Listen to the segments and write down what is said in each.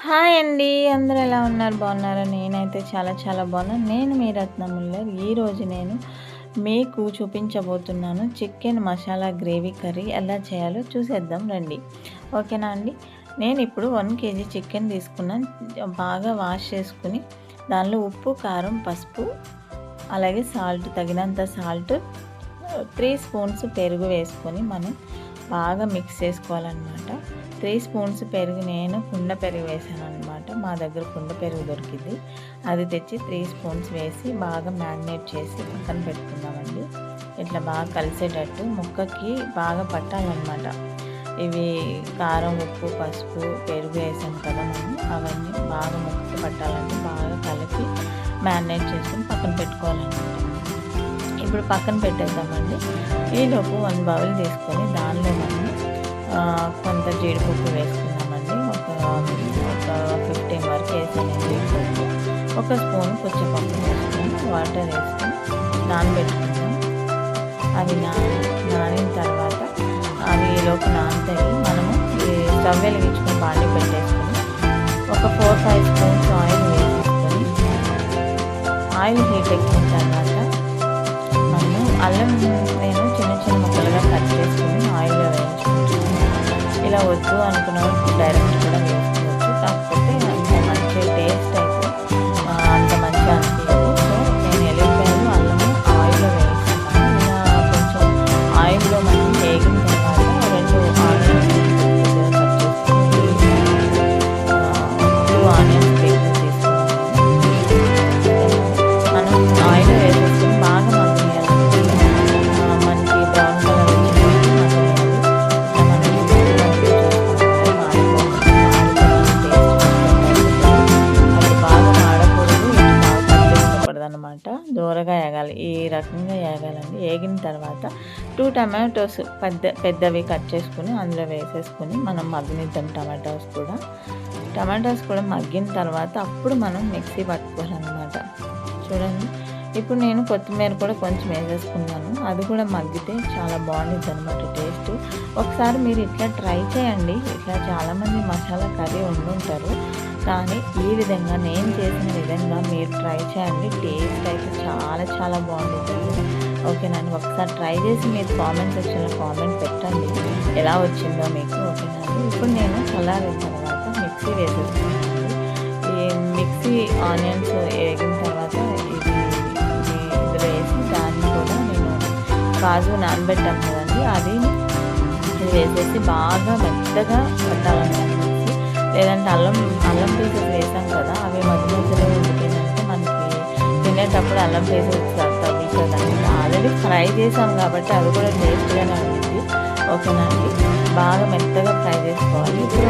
Hi అండి. అందరూ ఎలా ఉన్నారు? బాగున్నారా? నేనైతే చాలా చాలా బాగున్నాను. నేను మీ రత్నముల్లర్. ఈరోజు నేను మీకు చూపించబోతున్నాను చికెన్ మసాలా గ్రేవీ కర్రీ ఎలా చేయాలో చూసేద్దాం రండి. ఓకేనా అండి? నేను ఇప్పుడు 1 కేజీ చికెన్ తీసుకున్నాను. బాగా వాష్ చేసుకుని దానిలో ఉప్పు, కారం, పసుపు, అలాగే సాల్ట్, తగినంత సాల్ట్, 3 స్పూన్స్ పెరుగు వేసుకొని మనం బాగా మిక్స్ చేసుకోవాలన్నమాట. 3 స్పూన్స్ పెరుగు, నేను కుండ పెరుగు వేసాను అనమాట. మా దగ్గర కుండ పెరుగు దొరికింది, అది తెచ్చి 3 స్పూన్స్ వేసి బాగా మ్యారినేట్ చేసి పక్కన పెట్టుకుందామండి. ఇట్లా బాగా కలిసేటట్టు ముక్కకి బాగా పట్టాలన్నమాట. ఇవి కారం, ఉప్పు, పసుపు, పెరుగు వేసాం కదా మనం, అవన్నీ బాగా ముక్కకి పట్టాలంటే బాగా కలిపి మ్యారినేట్ చేసుకుని పక్కన పెట్టుకోవాలన్నమాట. ఇప్పుడు పక్కన పెట్టేద్దామండి. ఈలోపు 1 బౌల్ తీసుకొని దానిలో మనం కొంత జీడిపప్పు వేసుకున్నామండి. ఒక 15 వరకు వేసాను జీడిపప్పు. ఒక స్పూన్ పుచ్చపప్పు వేసుకొని వాటర్ వేసుకొని నానబెట్టుకున్నాం. అవి నానిన తర్వాత అవి ఈలోపు నానతాయి. మనము స్టవ్ వెలిగించుకొని బాండి పెట్టేసుకొని ఒక 4-5 స్పూన్స్ ఆయిల్ వేసేసుకొని, ఆయిల్ హీట్ ఎక్కిన తర్వాత మనము అల్లం నేను చిన్న చిన్న ముక్కలుగా కట్ చేసుకుని ఆయిల్లో వేయించుకుంటున్నాను. ఇలా వద్దు అనుకున్న డైరెక్ట్ కూడా వేసుకోవచ్చు, కాకపోతే అంత మంచి టేస్ట్ అయితే అంత మంచిగా అనిపించదు. సో నేను ఎల్లిపాయలు, అల్లము ఆయిల్లో వేయిస్తున్నాను. ఇలా కొంచెం ఆయిల్లో మనం వేగిన తర్వాత 2 ఆనియన్స్ కట్ చేసుకుని 2 ఆనియన్స్ పేస్ట్ తీసుకున్నాను. మనం ఆయిల్ వేసేసుకుని బాగా అనమాట. దూరగా వేగాలి, ఈ రకంగా వేగాలండి. వేగిన తర్వాత 2 టమాటోస్ పెద్దవి కట్ చేసుకుని అందులో వేసేసుకుని మనం మగ్గనిద్దాం. టమాటోస్ కూడా మగ్గిన తర్వాత అప్పుడు మనం మిక్సీ పట్టుకోవాలన్నమాట. చూడండి, ఇప్పుడు నేను కొత్తిమీర కూడా కొంచెం వేసేసుకున్నాను. అది కూడా మగ్గితే చాలా బాగుంటుంది అనమాట టేస్ట్. ఒకసారి మీరు ఇట్లా ట్రై చేయండి. ఇట్లా చాలామంది మసాలా కర్రీ వండుంటారు, కానీ ఈ విధంగా నేను చేసిన విధంగా మీరు ట్రై చేయండి. టేస్ట్ అయితే చాలా చాలా బాగుంటుంది. ఓకేనండి, ఒకసారి ట్రై చేసి మీరు కామెంట్ సెక్షన్లో కామెంట్ పెట్టండి ఎలా వచ్చిందో మీకు. ఓకేనండి, ఇప్పుడు నేను చల్లారిన తర్వాత మిక్సీ వేసేసుకున్నాను. ఈ మిక్సీ ఆనియన్స్ వేగిన తర్వాత ఇందులో వేసి దాన్ని కూడా నేను కాజు నానబెట్టాను కదండి, అది వేసేసి బాగా మెత్తగా పట్టాలన్నమాట మిక్సీ. లేదంటే అల్లం పీసెస్ వేసాం కదా, అవి మధ్య మధ్యలో ఉండిపోయిందంటే మనకి తినేటప్పుడు అల్లం పీసెస్ తగ్గుతుందండి. ఆల్రెడీ ఫ్రై చేసాం కాబట్టి అది కూడా టేస్ట్గానే ఉంటుంది. ఓకేనా అండి, బాగా మెత్తగా ఫ్రై చేసుకోవాలి. ఇప్పుడు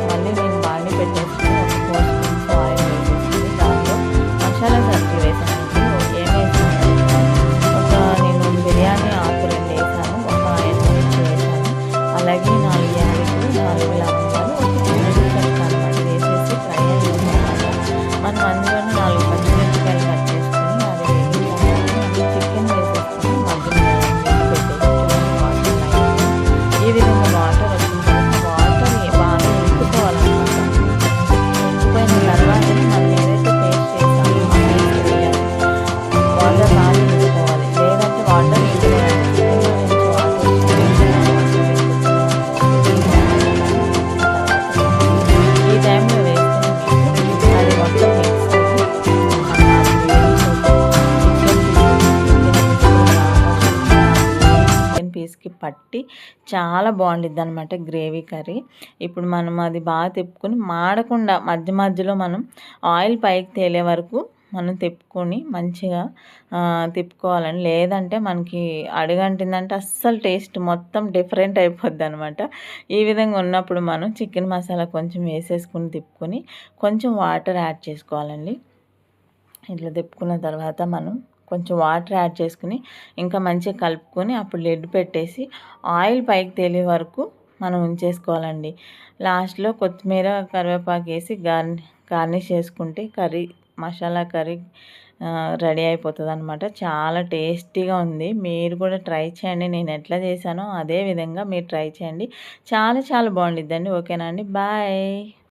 మళ్ళీ నేను బాండి పెట్టేసుకుని ఒక 4 స్పూన్స్ ఆయిల్ వేసేసుకుని దాంట్లో మసాలా సరుకులు వేసానండి. ఏం వేసానంటే నేను బిర్యానీ ఆకు 2 వేసాను, ఒక ఎండుమిర్చి వేసాను, అలాగే 4 యాలకులు, 4 లవంగాలు, ఒక చిన్న చెక్క అనమాట వేసేసి ఫ్రై అయిన తర్వాత మనం అందులోనే 4 పచ్చిమిరపకాయలు కట్ చేసుకుని అది వేగిన తర్వాత మనం చికెన్ వేసేసుకుని మధ్యలో ఈ విధంగా వాటర్ వచ్చిన తర్వాత వాటర్ బాగా ఇంకిపోవాలన్నమాట. ఇంకిపోయిన తర్వాత మనం ఏదైతే పేస్ట్ చేసామో ఆ పేస్ట్ వేయాలి. వాటర్ బాగా ఇంకిపోవాలి, లేదంటే వాటర్ ఇంకలేదంటే చికెన్లో నుంచి వాటర్ ఈ టైంలో వేస్తే మీకు అది మొత్తం మిక్స్ పీస్కి పట్టి చాలా బాగుండిద్ది అనమాట గ్రేవీ కర్రీ. ఇప్పుడు మనం అది బాగా తిప్పుకొని మాడకుండా మధ్య మధ్యలో మనం ఆయిల్ పైకి తేలే వరకు మనం తిప్పుకొని మంచిగా తిప్పుకోవాలండి. లేదంటే మనకి అడుగంటిందంటే అస్సలు టేస్ట్ మొత్తం డిఫరెంట్ అయిపోద్ది అనమాట. ఈ విధంగా ఉన్నప్పుడు మనం చికెన్ మసాలా కొంచెం వేసేసుకుని తిప్పుకొని కొంచెం వాటర్ యాడ్ చేసుకోవాలండి. ఇట్లా తిప్పుకున్న తర్వాత మనం కొంచెం వాటర్ యాడ్ చేసుకుని ఇంకా మంచిగా కలుపుకొని అప్పుడు లిడ్ పెట్టేసి ఆయిల్ పైకి తేలే వరకు మనం ఉంచేసుకోవాలండి. లాస్ట్లో కొత్తిమీర, కరివేపాకు వేసి గార్నిష్ చేసుకుంటే మసాలా కర్రీ రెడీ అయిపోతుంది అనమాట. చాలా టేస్టీగా ఉంది. మీరు కూడా ట్రై చేయండి. నేను ఎట్లా చేశానో అదే విధంగా మీరు ట్రై చేయండి. చాలా చాలా బాగుండిద్దండి. ఓకేనా అండి, బాయ్.